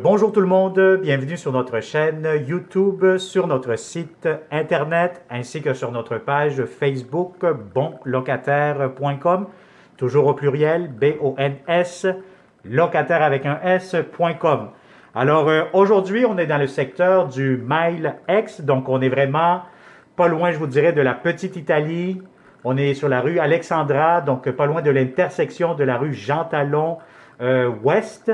Bonjour tout le monde, bienvenue sur notre chaîne YouTube, sur notre site internet ainsi que sur notre page Facebook bonlocataire.com, toujours au pluriel, B-O-N-S, locataire avec un S.com. Alors aujourd'hui, on est dans le secteur du Mile X, donc on est vraiment pas loin, je vous dirais, de la Petite Italie. On est sur la rue Alexandra, donc pas loin de l'intersection de la rue Jean Talon Ouest.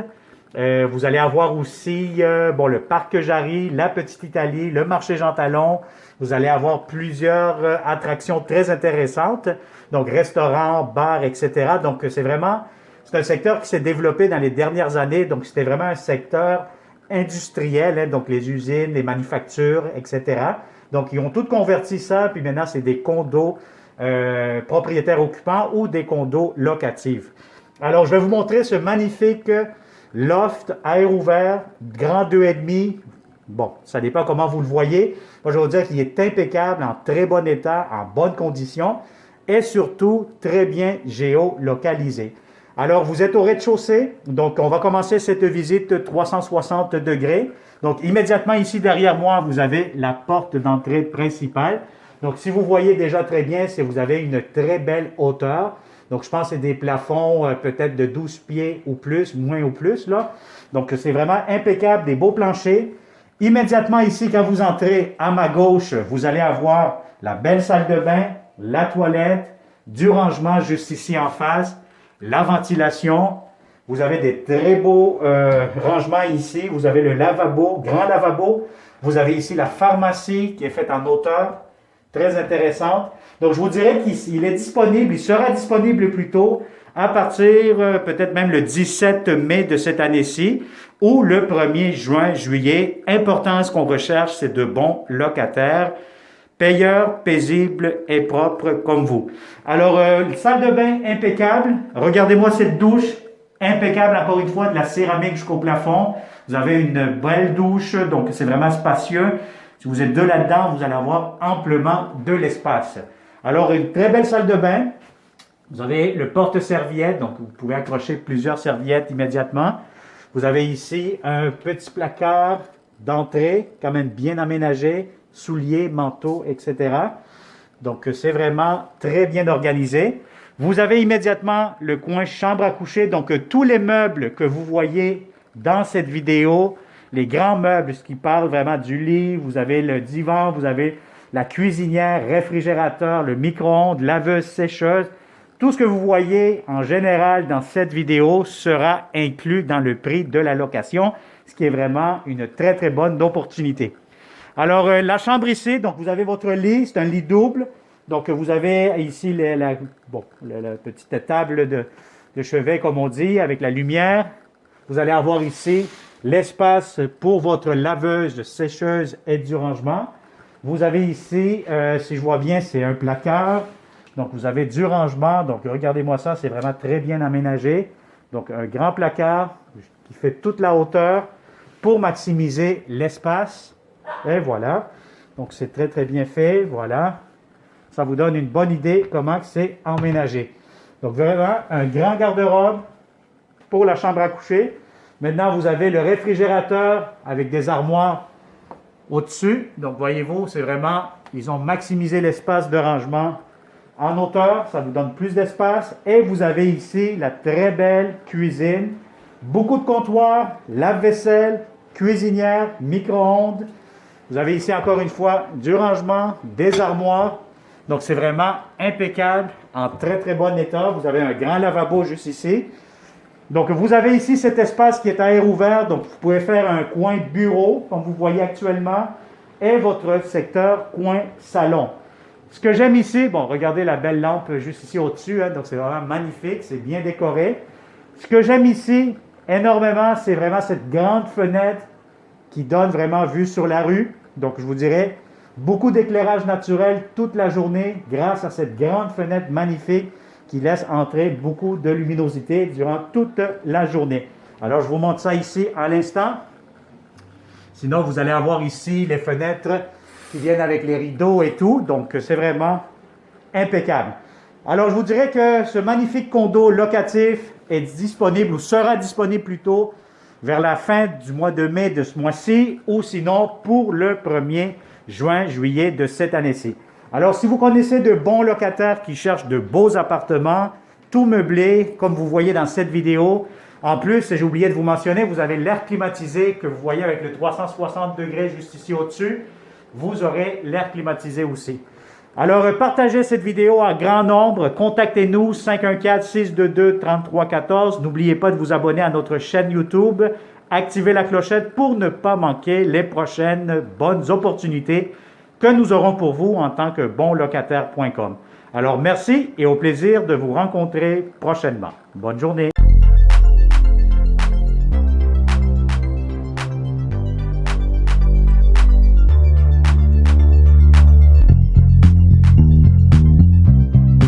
Vous allez avoir aussi le parc Jarry, la Petite Italie, le marché Jean Talon. Vous allez avoir plusieurs attractions très intéressantes, donc restaurants, bars, etc. Donc c'est un secteur qui s'est développé dans les dernières années. Donc c'était vraiment un secteur industriel, hein, donc les usines, les manufactures, etc. Donc ils ont tout converti ça, puis maintenant c'est des condos propriétaires occupants ou des condos locatifs. Alors je vais vous montrer ce magnifique loft à air ouvert, grand 2,5. Bon, ça dépend comment vous le voyez. Moi, je vais vous dire qu'il est impeccable, en très bon état, en bonne condition et surtout très bien géolocalisé. Alors, vous êtes au rez-de-chaussée, donc on va commencer cette visite 360 degrés. Donc, immédiatement ici derrière moi, vous avez la porte d'entrée principale. Donc, si vous voyez déjà très bien, c'est vous avez une très belle hauteur. Donc, je pense que c'est des plafonds peut-être de 12 pieds ou plus, moins ou plus, là. Donc, c'est vraiment impeccable, des beaux planchers. Immédiatement ici, quand vous entrez à ma gauche, vous allez avoir la belle salle de bain, la toilette, du rangement juste ici en face, la ventilation. Vous avez des très beaux rangements ici. Vous avez le lavabo, grand lavabo. Vous avez ici la pharmacie qui est faite en hauteur, très intéressante. Donc, je vous dirais qu'il est disponible, il sera disponible plutôt à partir peut-être même le 17 mai de cette année-ci ou le 1er juin, juillet. Important, ce qu'on recherche, c'est de bons locataires, payeurs, paisibles et propres comme vous. Alors, salle de bain impeccable. Regardez-moi cette douche, impeccable encore une fois, de la céramique jusqu'au plafond. Vous avez une belle douche, donc c'est vraiment spacieux. Si vous êtes deux là-dedans, vous allez avoir amplement de l'espace. Alors, une très belle salle de bain. Vous avez le porte-serviette, donc vous pouvez accrocher plusieurs serviettes immédiatement. Vous avez ici un petit placard d'entrée, quand même bien aménagé, souliers, manteaux, etc. Donc, c'est vraiment très bien organisé. Vous avez immédiatement le coin chambre à coucher, donc tous les meubles que vous voyez dans cette vidéo, les grands meubles, ce qui parle vraiment du lit, vous avez le divan, vous avez la cuisinière, réfrigérateur, le micro-ondes, laveuse, sécheuse. Tout ce que vous voyez en général dans cette vidéo sera inclus dans le prix de la location, ce qui est vraiment une très, très bonne opportunité. Alors, la chambre ici, donc vous avez votre lit, c'est un lit double. Donc, vous avez ici la petite table de chevet, comme on dit, avec la lumière. Vous allez avoir ici l'espace pour votre laveuse, sécheuse et du rangement. Vous avez ici, si je vois bien, c'est un placard. Donc, vous avez du rangement. Donc, regardez-moi ça, c'est vraiment très bien aménagé. Donc, un grand placard qui fait toute la hauteur pour maximiser l'espace. Et voilà. Donc, c'est très, très bien fait. Voilà. Ça vous donne une bonne idée comment c'est aménagé. Donc, vraiment, un grand garde-robe pour la chambre à coucher. Maintenant, vous avez le réfrigérateur avec des armoires au-dessus. Donc, voyez-vous, c'est vraiment, ils ont maximisé l'espace de rangement en hauteur. Ça vous donne plus d'espace. Et vous avez ici la très belle cuisine. Beaucoup de comptoirs, lave-vaisselle, cuisinière, micro-ondes. Vous avez ici, encore une fois, du rangement, des armoires. Donc, c'est vraiment impeccable, en très, très bon état. Vous avez un grand lavabo juste ici. Donc, vous avez ici cet espace qui est à air ouvert. Donc, vous pouvez faire un coin bureau, comme vous voyez actuellement, et votre secteur coin salon. Ce que j'aime ici, bon, regardez la belle lampe juste ici au-dessus. Hein, donc, c'est vraiment magnifique, c'est bien décoré. Ce que j'aime ici énormément, c'est vraiment cette grande fenêtre qui donne vraiment vue sur la rue. Donc, je vous dirais, beaucoup d'éclairage naturel toute la journée grâce à cette grande fenêtre magnifique qui laisse entrer beaucoup de luminosité durant toute la journée. Alors, je vous montre ça ici à l'instant. Sinon, vous allez avoir ici les fenêtres qui viennent avec les rideaux et tout. Donc, c'est vraiment impeccable. Alors, je vous dirais que ce magnifique condo locatif est disponible ou sera disponible plutôt vers la fin du mois de mai de ce mois-ci ou sinon pour le 1er juin, juillet de cette année-ci. Alors, si vous connaissez de bons locataires qui cherchent de beaux appartements, tout meublé, comme vous voyez dans cette vidéo, en plus, j'ai oublié de vous mentionner, vous avez l'air climatisé que vous voyez avec le 360 degrés juste ici au-dessus. Vous aurez l'air climatisé aussi. Alors, partagez cette vidéo en grand nombre. Contactez-nous 514-622-3314. N'oubliez pas de vous abonner à notre chaîne YouTube. Activez la clochette pour ne pas manquer les prochaines bonnes opportunités que nous aurons pour vous en tant que bonlocataire.com. Alors, merci et au plaisir de vous rencontrer prochainement. Bonne journée.